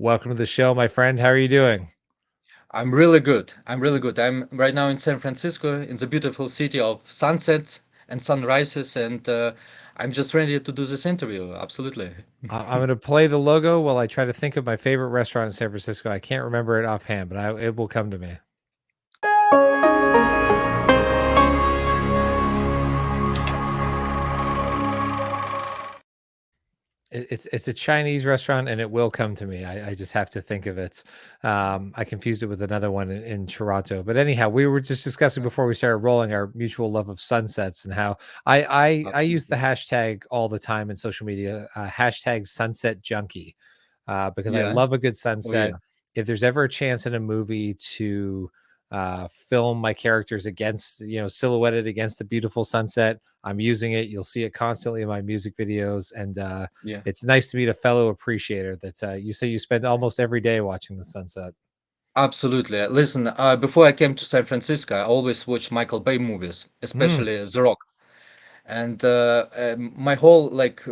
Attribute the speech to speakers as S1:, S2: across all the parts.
S1: Welcome to the show, my friend. How are you doing?
S2: I'm really good. I'm really good. I'm right now in San Francisco, in the beautiful city of sunsets and sunrises, and I'm just ready to do this interview. Absolutely.
S1: I'm going to play the logo while I try to think of my favorite restaurant in San Francisco. I can't remember it offhand, but it will come to me. It's a Chinese restaurant, and it will come to me. I just have to think of it. I confused it with another one in Toronto. But anyhow, we were just discussing before we started rolling our mutual love of sunsets and how I use the
S2: Absolutely.
S1: hashtag all the time in social media, hashtag sunset junkie, because I
S2: Yeah.
S1: love a good
S2: Oh
S1: sunset.
S2: yeah.
S1: If there's ever a chance in a movie to film my characters against, silhouetted against a beautiful sunset, I'm using it. You'll see it constantly in my music videos, and
S2: Yeah.
S1: it's nice to meet a fellow appreciator. That you say you spend almost every day watching the sunset.
S2: Absolutely. Listen, before I came to San Francisco, I always watched Michael Bay movies,
S1: Mm.
S2: especially The Rock. And my whole like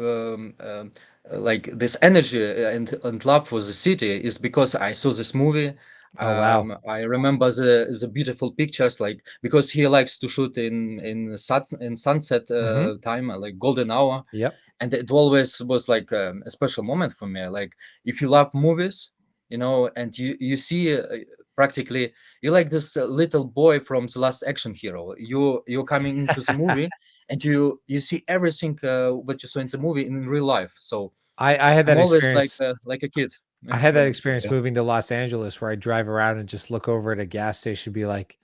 S2: this energy and love for the city is because I saw this movie.
S1: Oh wow.
S2: I remember the beautiful pictures, like because he likes to shoot in sunset
S1: Hmm.
S2: time, like golden hour,
S1: Yep.
S2: and it always was like a special moment for me. Like if you love movies, and you see practically you're like this little boy from the last action hero. You're coming into the movie and you see everything what you saw in the movie in real life. So
S1: I had
S2: I'm
S1: that
S2: always
S1: experience.
S2: like a kid.
S1: I had that experience
S2: Yeah,
S1: moving to Los Angeles, where I drive around and just look over at a gas station, and be like,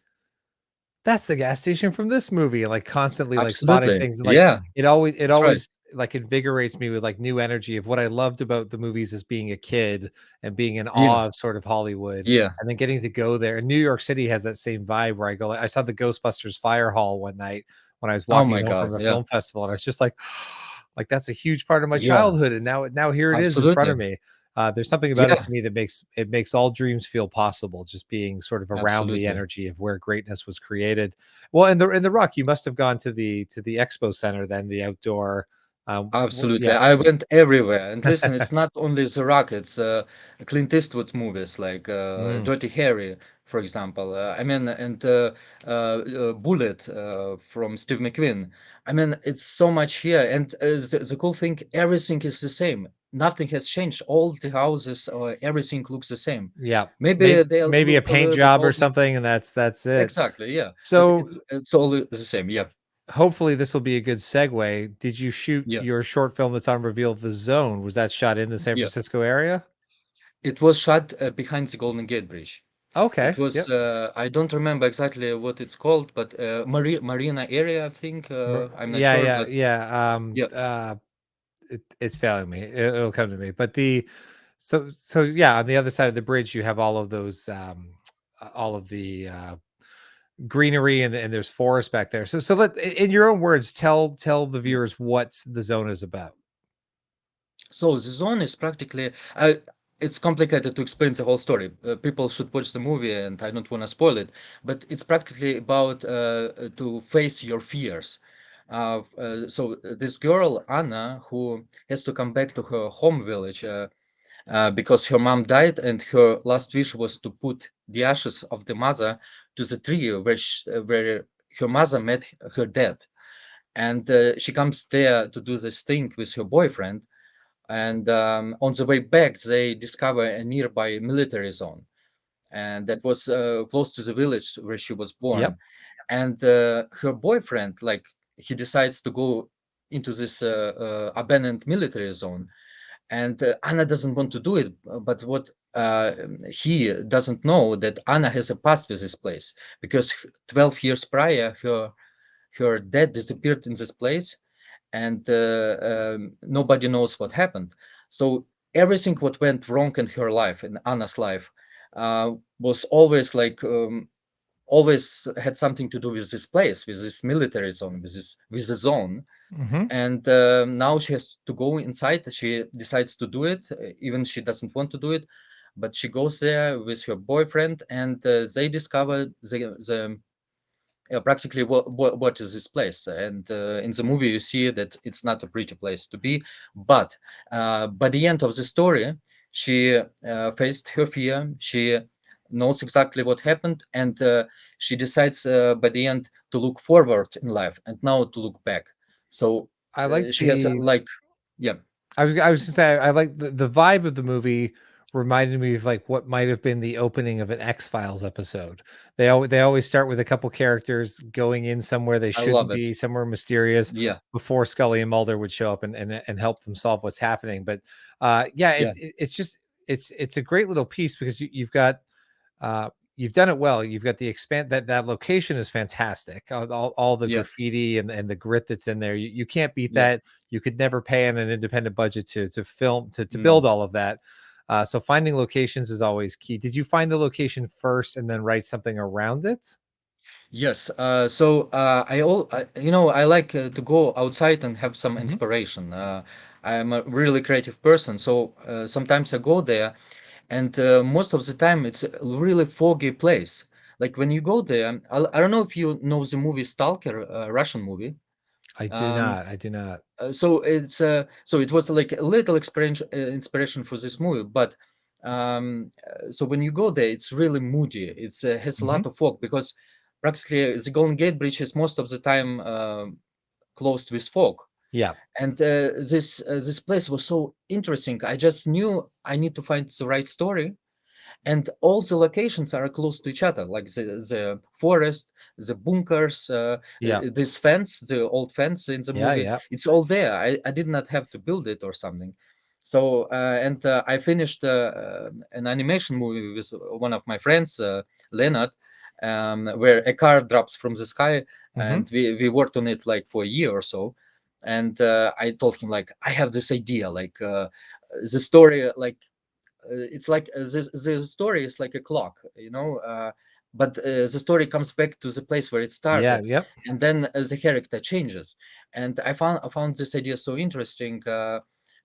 S1: that's the gas station from this movie, like constantly like spotting
S2: absolutely.
S1: things, and like
S2: Yeah,
S1: it
S2: that's right.
S1: always like invigorates me with like new energy of what I loved about the movies as being a kid and being in
S2: Yeah,
S1: awe of sort of Hollywood,
S2: yeah.
S1: and then getting to go there. And New York City has that same vibe where I go, like, I saw the Ghostbusters Fire Hall one night when I was
S2: Oh
S1: walking
S2: my
S1: home
S2: God.
S1: from a
S2: Yeah,
S1: film festival, and I was just like that's a huge part of my
S2: yeah.
S1: childhood, and now here it is in front
S2: Absolutely.
S1: of me. There's something about it
S2: Yeah,
S1: to me that makes all dreams feel possible, just being sort of around the
S2: absolutely.
S1: energy of where greatness was created. Well, in the Rock, you must have gone to the expo center, then the outdoor.
S2: Absolutely.
S1: Yeah.
S2: I went everywhere. And listen, it's not only The Rock, it's Clint Eastwood movies like
S1: Mm,
S2: Dirty Harry, for example. I mean, and Bullet from Steve McQueen. I mean, it's so much here. And the cool thing, everything is the same. Nothing has changed. All the houses, everything looks the same.
S1: yeah,
S2: Maybe
S1: maybe
S2: they
S1: maybe a
S2: look a
S1: paint
S2: little bit
S1: job or
S2: old.
S1: something, and that's it.
S2: Exactly, yeah. But
S1: So
S2: it's all the same. Yeah.
S1: hopefully this will be a good segue. Did you shoot
S2: Yeah.
S1: your short film that's on Reveal the Zone? Was that shot in the San
S2: Yeah.
S1: Francisco area?
S2: It was shot behind the Golden Gate Bridge. It
S1: Okay.
S2: was
S1: Yep.
S2: I don't remember exactly what it's called, but Marina area, I think. I'm not
S1: Yeah,
S2: sure,
S1: yeah,
S2: but
S1: yeah.
S2: yeah,
S1: It's failing me. It'll come to me. But so yeah, on the other side of the bridge, you have all of those, all of the greenery, and there's forest back there. So in your own words, tell the
S2: yeah.
S1: viewers what the zone is about.
S2: So the zone is practically. It's complicated to explain the whole story. People should watch the movie, and I don't want to spoil it. But it's practically about to face your fears. This girl Anna, who has to come back to her home village. Because her mom died, and her last wish was to put the ashes of the mother to the tree where her mother met her dad. And she comes there to do this thing with her boyfriend. And on the way back, they discover a nearby military zone, and that was close to the village where she was born.
S1: Yep.
S2: And her boyfriend, like, he decides to go into this abandoned military zone, and Anna doesn't want to do it. But what he doesn't know that Anna has a past with this place, because 12 years prior, her dad disappeared in this place, and nobody knows what happened. So everything what went wrong in her life, in Anna's life, was always like. Always had something to do with this place, with this military zone, with the zone.
S1: Hmm.
S2: And now she has to go inside. She decides to do it, even she doesn't want to do it, but she goes there with her boyfriend, and they discover practically what is this place. And in the movie you see that it's not a pretty place to be. But by the end of the story, She faced her fear. She knows exactly what happened, and she decides by the end to look forward in life and now to look back. So
S1: I like
S2: she has
S1: the
S2: like, yeah,
S1: I was gonna say I like the vibe of the movie reminded me of like what might have been the opening of an X-Files episode. They always start with a couple characters going in somewhere they
S2: I love
S1: shouldn't
S2: it.
S1: be, somewhere mysterious,
S2: Yeah,
S1: before Scully and Mulder would show up and help them solve what's happening. But yeah,
S2: yeah,
S1: it's just it's a great little piece because you've got uh, you've done it well. You've got the expand that location is fantastic. All the
S2: yeah,
S1: graffiti and the grit that's in there. You can't beat
S2: yeah.
S1: that. You could never pay on an independent budget to film to build
S2: No.
S1: all of that. So finding locations is always key. Did you find the location first and then write something around it?
S2: Yes. I like to go outside and have some
S1: Hmm.
S2: inspiration. I'm a really creative person, so sometimes I go there, and most of the time it's a really foggy place. Like when you go there, I don't know if you know the movie Stalker, Russian movie.
S1: I do
S2: Um,
S1: not. I do not.
S2: so it was like a little inspiration for this movie, but so when you go there, it's really moody. It's has a lot
S1: Hmm.
S2: of fog because practically the Golden Gate Bridge is most of the time closed with fog.
S1: Yeah.
S2: And this place was so interesting. I just knew I need to find the right story, and all the locations are close to each other, like the forest, the bunkers,
S1: Yeah.
S2: this fence, the old fence in the
S1: Yeah.
S2: movie,
S1: Yeah.
S2: it's all there. I did not have to build it or something. So and I finished an animation movie with one of my friends, Leonard, where a car drops from the sky,
S1: Hmm.
S2: and we worked on it like for a year or so. And I told him like I have this idea, like the story, like it's like the story is like a clock, but the story comes back to the place where it
S1: Yeah.
S2: started,
S1: Yep.
S2: and then the character changes. And I found this idea so interesting.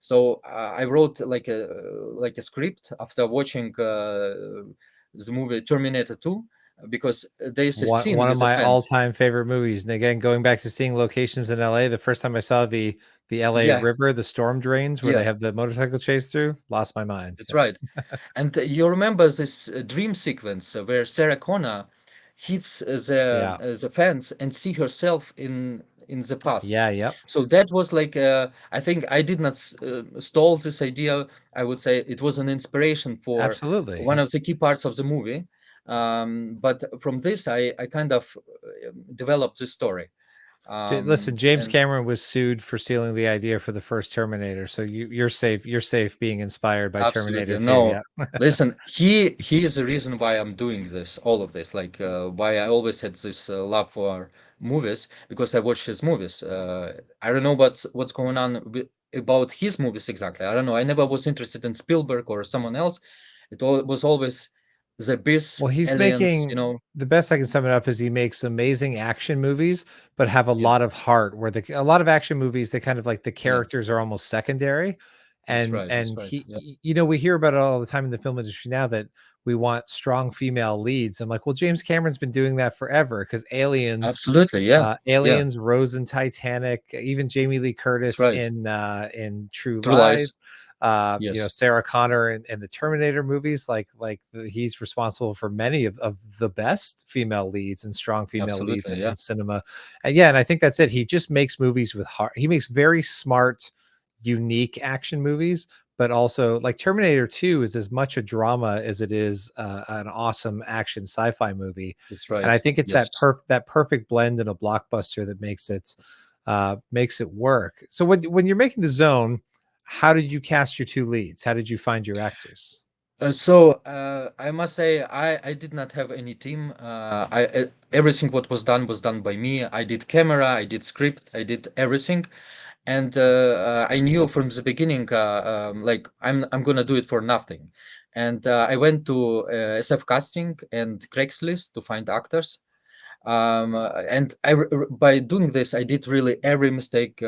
S2: So I wrote like a script after watching the movie Terminator 2, because there's a scene
S1: One of
S2: with a
S1: my
S2: fence.
S1: all-time favorite movies. And again, going back to seeing locations in LA, the first time I saw the LA
S2: Yeah,
S1: River, the storm drains where they
S2: yeah,
S1: have the motorcycle chase through, lost my mind.
S2: that's
S1: Yeah.
S2: right. And you remember this dream sequence where Sarah Connor hits
S1: Yeah.
S2: the fence and see herself in the past.
S1: Yeah, yep.
S2: So that was like I think I did not stole this idea. I would say it was an inspiration for one
S1: Absolutely.
S2: of the key parts of the movie. But from this, I kind of developed this story.
S1: Listen, James
S2: And
S1: Cameron was sued for stealing the idea for the first Terminator, so you're safe. You're safe being inspired by Terminator
S2: absolutely.
S1: 2.
S2: No,
S1: Yeah.
S2: listen, he is the reason why I'm doing this, all of this, like why I always had this love for movies, because I watch his movies. I don't know what's going on about his movies exactly. I don't know. I never was interested in Spielberg or someone else. Was always the Abyss,
S1: Well, he's
S2: Aliens,
S1: making the best I can sum it up is he makes amazing action movies, but have a
S2: Yeah,
S1: lot of heart. Where a lot of action movies, they kind of like the
S2: yeah,
S1: characters are almost secondary,
S2: that's
S1: and
S2: right, that's
S1: and
S2: right.
S1: he,
S2: Yeah,
S1: we hear about it all the time in the film industry now that we want strong female leads. I'm like, well, James Cameron's been doing that forever because
S2: absolutely. Yeah, yeah,
S1: Aliens, Rose and Titanic, even Jamie Lee
S2: that's
S1: Curtis
S2: right.
S1: in True
S2: True Lies.
S1: Lies,
S2: Yes,
S1: Sarah Connor and the Terminator movies. He's responsible for many of the best female leads and strong female leads
S2: absolutely.
S1: in
S2: Yeah,
S1: cinema. And yeah, and I think that's it. He just makes movies with heart. He makes very smart, unique action movies, but also like Terminator 2 is as much a drama as it is an awesome action sci-fi movie.
S2: that's
S1: And I
S2: right.
S1: think it's
S2: Yes.
S1: that perfect blend in a blockbuster that makes it work. So when you're making The Zone, how did you cast your two leads? How did you find your actors?
S2: I must say I did not have any team. Everything what was done by me. I did camera, I did script, I did everything, and I knew from the beginning like I'm gonna do it for nothing. And I went to SF casting and Craigslist to find actors. And by doing this, I did really every mistake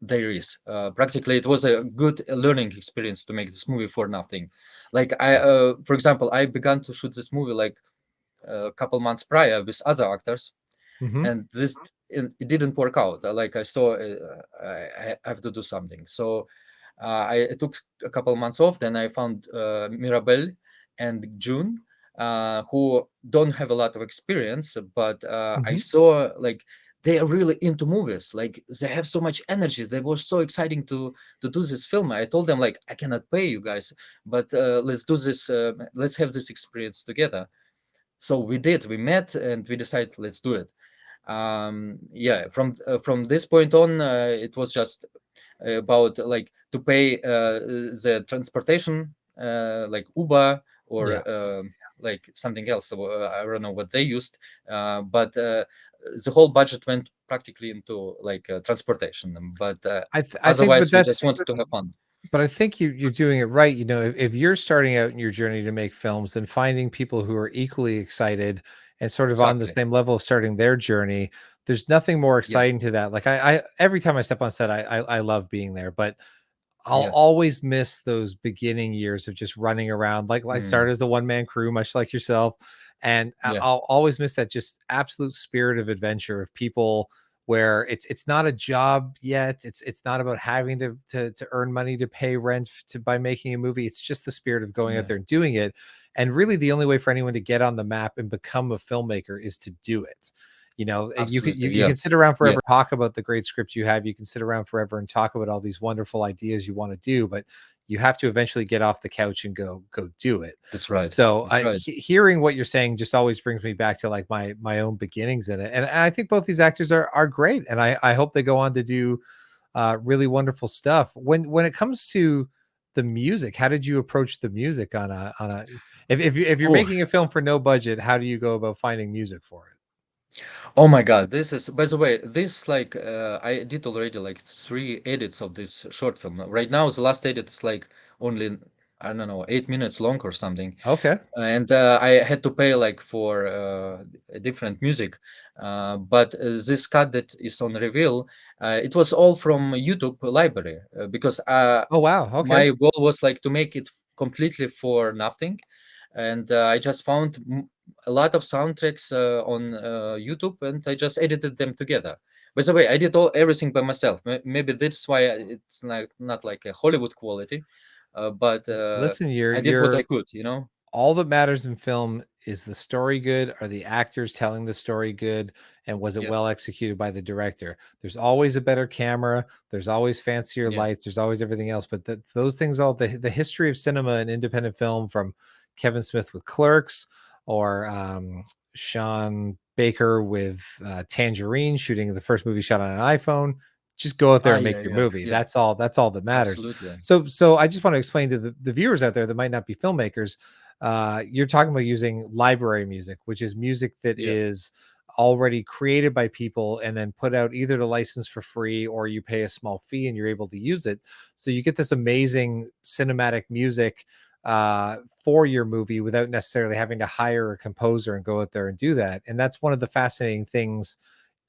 S2: there is. Practically, it was a good learning experience to make this movie for nothing. Like
S1: Yeah.
S2: for example, I began to shoot this movie like a couple months prior with other actors,
S1: Hmm.
S2: and it didn't work out. Like I saw, I have to do something. So I took a couple months off. Then I found Mirabelle and June, who don't have a lot of experience, but I
S1: Mhm.
S2: saw like they are really into movies. Like they have so much energy. They were so exciting to do this film. I told them like I cannot pay you guys, but let's do this. Let's have this experience together. So we did. We met and we decided let's do it. Yeah, from this point on, it was just about like to pay the transportation, like Uber
S1: Yeah.
S2: or like something else. So, I don't know what they used, but the whole budget went practically into like transportation. But
S1: I think, but
S2: otherwise, we just wanted to have fun.
S1: I think you're doing it right. You know, if you're starting out in your journey to make films and finding people who are equally excited and sort of on the
S2: Exactly.
S1: same level of starting their journey, there's nothing more
S2: Yeah.
S1: exciting to that. Like I every time I step on set, I love being there, but I'll
S2: Yeah.
S1: always miss those beginning years of just running around. Like I
S2: Mm,
S1: started as a one man crew, much like yourself, and
S2: yeah.
S1: I'll always miss that just absolute spirit of adventure of people where it's not a job yet. It's not about having to earn money to pay rent to by making a movie. It's just the spirit of going out
S2: Yeah.
S1: there and doing it. And really, the only way for anyone to get on the map and become a filmmaker is to do it. You know,
S2: Absolutely.
S1: you
S2: Yeah.
S1: can sit around
S2: Yes.
S1: forever, talk about the great script you have. You can sit around forever and talk about all these wonderful ideas you want to do, but you have to eventually get off the couch and go do it.
S2: That's right.
S1: So
S2: That's right.
S1: hearing what you're saying just always brings me back to like my own beginnings in it, and I think both these actors are great, and I hope they go on to do really wonderful stuff. When it comes to the music, how did you approach the music on a if you're
S2: Oh,
S1: making a film for no budget, how do you go about finding music for it?
S2: oh my God, this is, by the way, this like I did already like three edits of this short film. Right now, the last edit is like only, I don't know, 8 minutes long or something.
S1: Okay.
S2: And I had to pay like for a different music. But this cut that is on Reveal, it was all from YouTube library because
S1: Oh wow. Okay.
S2: my goal was like to make it completely for nothing. And I just found a lot of soundtracks on YouTube, and I just edited them together. By the way, I did everything by myself. Maybe that's why it's not like a Hollywood quality, but
S1: Listen,
S2: I did what I
S1: you're
S2: could, you know?
S1: all that matters in film is the story good? Are the actors telling the story good? And was it
S2: Yeah,
S1: well executed by the director? There's always a better camera. There's always fancier
S2: yeah,
S1: lights. There's always everything else. But those things, all the history of cinema and independent film from Kevin Smith with Clerks or Sean Baker with Tangerine shooting the first movie shot on an iPhone. Just go out there and
S2: yeah,
S1: make your
S2: yeah,
S1: movie.
S2: yeah.
S1: That's all that matters.
S2: Absolutely.
S1: So I just want to explain to the viewers out there that might not be filmmakers, you're talking about using library music, which is music that
S2: Yeah,
S1: is already created by people and then put out either to license for free or you pay a small fee and you're able to use it. So you get this amazing cinematic music for your movie without necessarily having to hire a composer and go out there and do that. And that's one of the fascinating things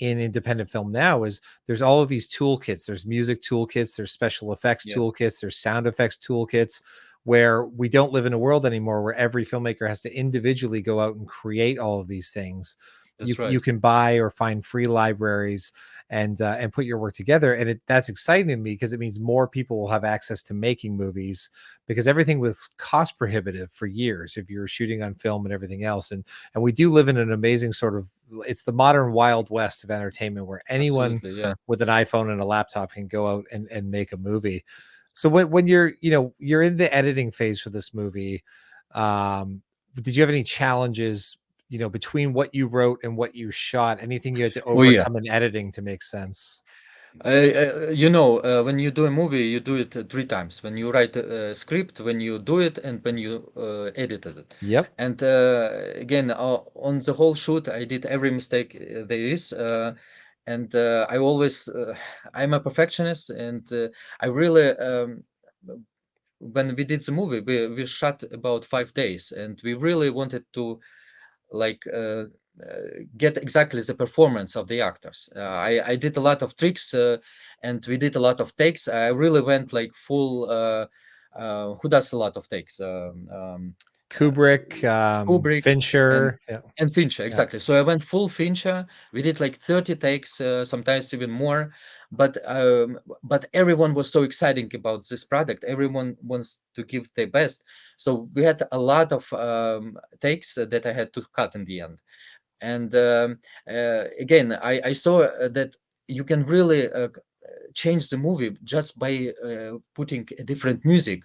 S1: in independent film now is there's all of these toolkits. There's music toolkits, there's special effects
S2: yeah,
S1: toolkits, there's sound effects toolkits, where we don't live in a world anymore where every filmmaker has to individually go out and create all of these things.
S2: that's
S1: You
S2: right.
S1: can buy or find free libraries and put your work together, and that's exciting to me because it means more people will have access to making movies because everything was cost prohibitive for years if you were shooting on film and everything else. And we do live in an amazing sort of, it's the modern wild west of entertainment where anyone
S2: Absolutely. Yeah.
S1: with an iPhone and a laptop can go out and make a movie. So when you're, you know, you're in the editing phase for this movie, um, did you have any challenges, you know, between what you wrote and what you shot? Anything you had to
S2: Oh, yeah.
S1: overcome in editing to make sense?
S2: You know, when you do a movie, you do it three times. When you write a script, when you do it, and when you edited it.
S1: Yep.
S2: And again, on the whole shoot, I did every mistake there is. And I always, I'm a perfectionist, and I really, when we did the movie, we shot about 5 days, and we really wanted to like get exactly the performance of the actors. I did a lot of tricks, and we did a lot of takes. I really went like full. Who does a lot of takes?
S1: Kubrick,
S2: Kubrick, and
S1: Fincher. Yeah,
S2: Fincher,
S1: yeah.
S2: exactly. So I went full Fincher. We did like 30 takes, sometimes even more. But everyone was so exciting about this product. Everyone wants to give their best. So we had a lot of takes that I had to cut in the end. And again, I saw that you can really change the movie just by putting a different music,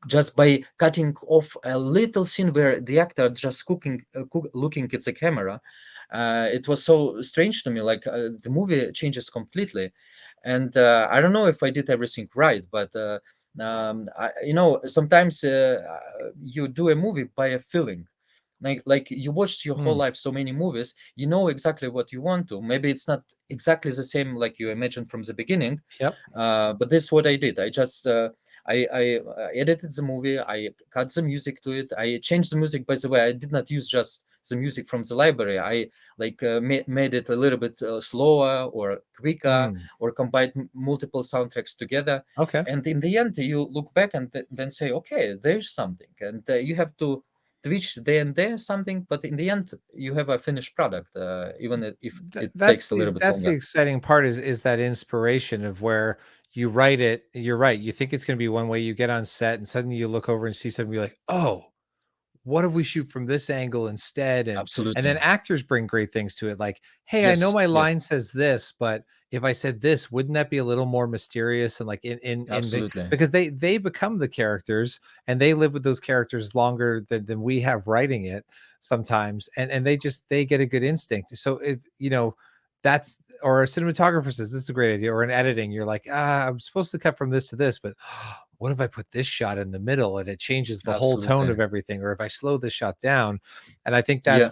S2: just by cutting off a little scene where the actor just looking at the camera. It was so strange to me, like the movie changes completely. And I don't know if I did everything right, but sometimes you do a movie by a feeling. Like you watched your whole
S1: Hmm.
S2: life so many movies, you know exactly what you want to. Maybe it's not exactly the same like you imagined from the beginning,
S1: Yep.
S2: but this is what I did. I just I edited the movie. I cut the music to it. I changed the music. By the way, I did not use just the music from the library. I like made it a little bit slower or quicker,
S1: Mm.
S2: or combined multiple soundtracks together.
S1: Okay.
S2: And in the end, you look back and then say, okay, there's something, and you have to twitch there and there something, but in the end, you have a finished product, even if it takes a little bit
S1: That's the
S2: longer.
S1: exciting part is that inspiration of where you write it. You're right. You think it's going to be one way. You get on set and suddenly you look over and see something. You're like, oh, what if we shoot from this angle instead? And then
S2: Absolutely.
S1: actors bring great things to it, like, hey, I know
S2: Yes.
S1: my
S2: Yes.
S1: line says this, but if I said this, wouldn't that be a little more mysterious? And like in the,
S2: Absolutely.
S1: because they become the characters and they live with those characters longer than we have writing it sometimes, and they get a good instinct. So if that's, or a cinematographer says this is a great idea, or in editing you're like, I'm supposed to cut from this to this, but what if I put this shot in the middle and it changes the whole tone
S2: Absolutely.
S1: of everything? Or if I slow this shot down. And I think
S2: Yeah.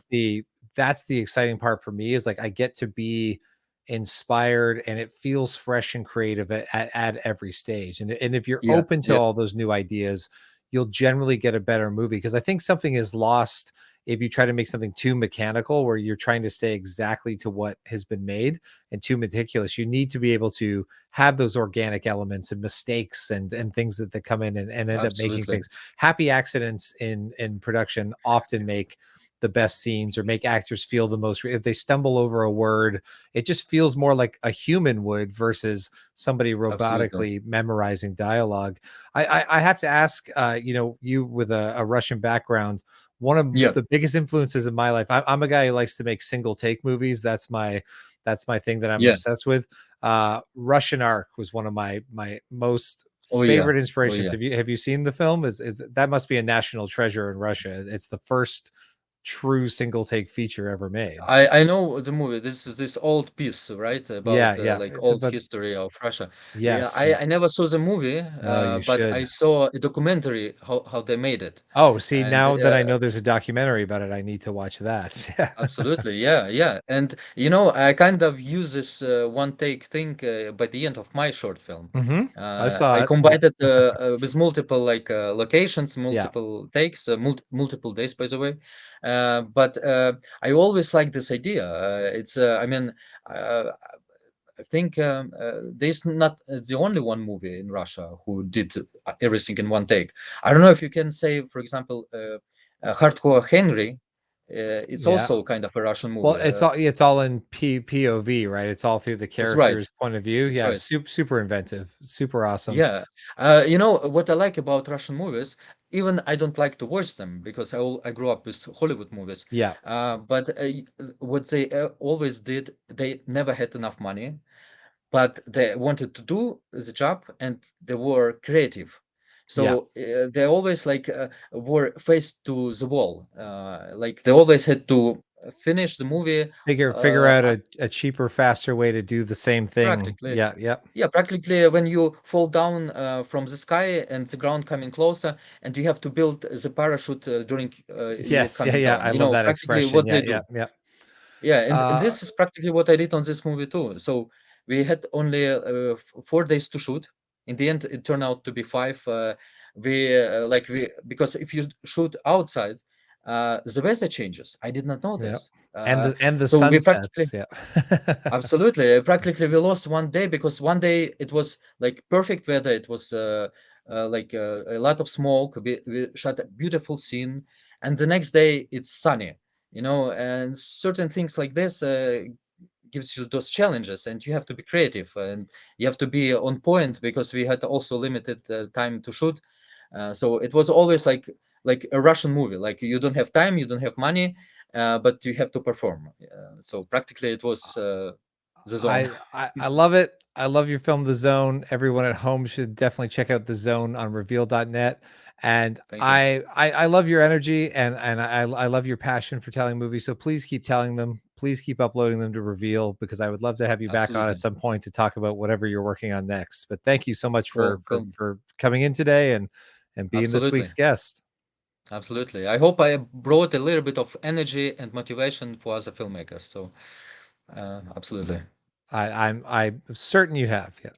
S1: that's the exciting part for me, is like I get to be inspired and it feels fresh and creative at every stage. And if you're
S2: Yeah.
S1: open to
S2: Yeah.
S1: all those new ideas, you'll generally get a better movie. Because I think something is lost if you try to make something too mechanical, where you're trying to stay exactly to what has been made, and too meticulous. You need to be able to have those organic elements and mistakes and things that come in and end up making
S2: Absolutely.
S1: things. Happy accidents in production often make the best scenes, or make actors feel the most. If they stumble over a word, it just feels more like a human would versus somebody
S2: Absolutely.
S1: robotically memorizing dialogue. I have to ask, you with a Russian background, one of
S2: Yeah.
S1: the biggest influences in my life. I'm a guy who likes to make single take movies. That's my thing that I'm
S2: Yeah.
S1: obsessed with. Russian Ark was one of my most
S2: Oh yeah.
S1: favorite
S2: Oh
S1: inspirations.
S2: yeah.
S1: Have you seen the film? Is that must be a national treasure in Russia? It's the first true single take feature ever made.
S2: I know the movie. This is this old piece, right?
S1: Yeah,
S2: About
S1: yeah.
S2: like old
S1: But
S2: history of Russia. Yeah,
S1: yes, yeah.
S2: I never saw the movie,
S1: No, you
S2: but I
S1: should.
S2: saw a documentary how they made it.
S1: Oh, see,
S2: And
S1: now that I know there's a documentary about it, I need to watch that. Yeah.
S2: absolutely, yeah, yeah. And I kind of use this one take thing by the end of my short film.
S1: Hmm. I saw
S2: I
S1: it. Yeah.
S2: combined it with multiple like locations,
S1: Yeah.
S2: multiple takes, multiple days, by the way. But I always like this idea. I mean, uh, I think there's not the only one movie in Russia who did everything in one take. I don't know if you can say, for example, Hardcore Henry. It's
S1: Yeah.
S2: also kind of a Russian
S1: Well,
S2: movie.
S1: it's all in POV, right? It's all through the
S2: That's right.
S1: character's point of view.
S2: That's
S1: Yeah,
S2: right.
S1: super inventive, super awesome.
S2: Yeah. You know what I like about Russian movies? Even I don't like to watch them because I grew up with Hollywood movies.
S1: Yeah,
S2: But what they always did, they never had enough money, but they wanted to do the job and they were creative.
S1: yeah.
S2: So they always like were faced to the wall. Like they always had to finish the movie
S1: Figure
S2: uh,
S1: out a cheaper, faster way to do the same thing.
S2: practically.
S1: Yeah, yep.
S2: Yeah, practically when you fall down from the sky and the ground coming closer, and you have to build the parachute during you
S1: Yes, yeah,
S2: coming
S1: yeah.
S2: down.
S1: I love that
S2: Practically
S1: expression.
S2: what
S1: Yeah,
S2: they
S1: yeah,
S2: do.
S1: yeah.
S2: Yeah, and
S1: Uh,
S2: this is practically what I did on this movie too. So we had only 4 days to shoot. In the end, it turned out to be five. We because if you shoot outside, the weather changes. I did not know
S1: yeah.
S2: this.
S1: And the
S2: So we practically
S1: sunsets. Yeah.
S2: Absolutely. Practically, we lost one day because one day it was like perfect weather. It was a lot of smoke. We shot a beautiful scene, and the next day it's sunny, and certain things like this gives you those challenges, and you have to be creative, and you have to be on point, because we had also limited time to shoot. So it was always like a Russian movie, like you don't have time, you don't have money, but you have to perform. So practically it was the zone.
S1: I love it. I love your film, The Zone. Everyone at home should definitely check out The Zone on Reveeld.net. And
S2: Thank you.
S1: I love your energy, and I love your passion for telling movies. So please keep telling them. Please keep uploading them to Reveal, because I would love to have you back on at
S2: Absolutely.
S1: some point to talk about whatever you're working on next. But thank you so much
S2: Oh, film.
S1: for coming in today and being this
S2: Absolutely.
S1: week's guest.
S2: Absolutely. I hope I brought a little bit of energy and motivation for other filmmakers. So, absolutely.
S1: I'm certain you have. Yeah.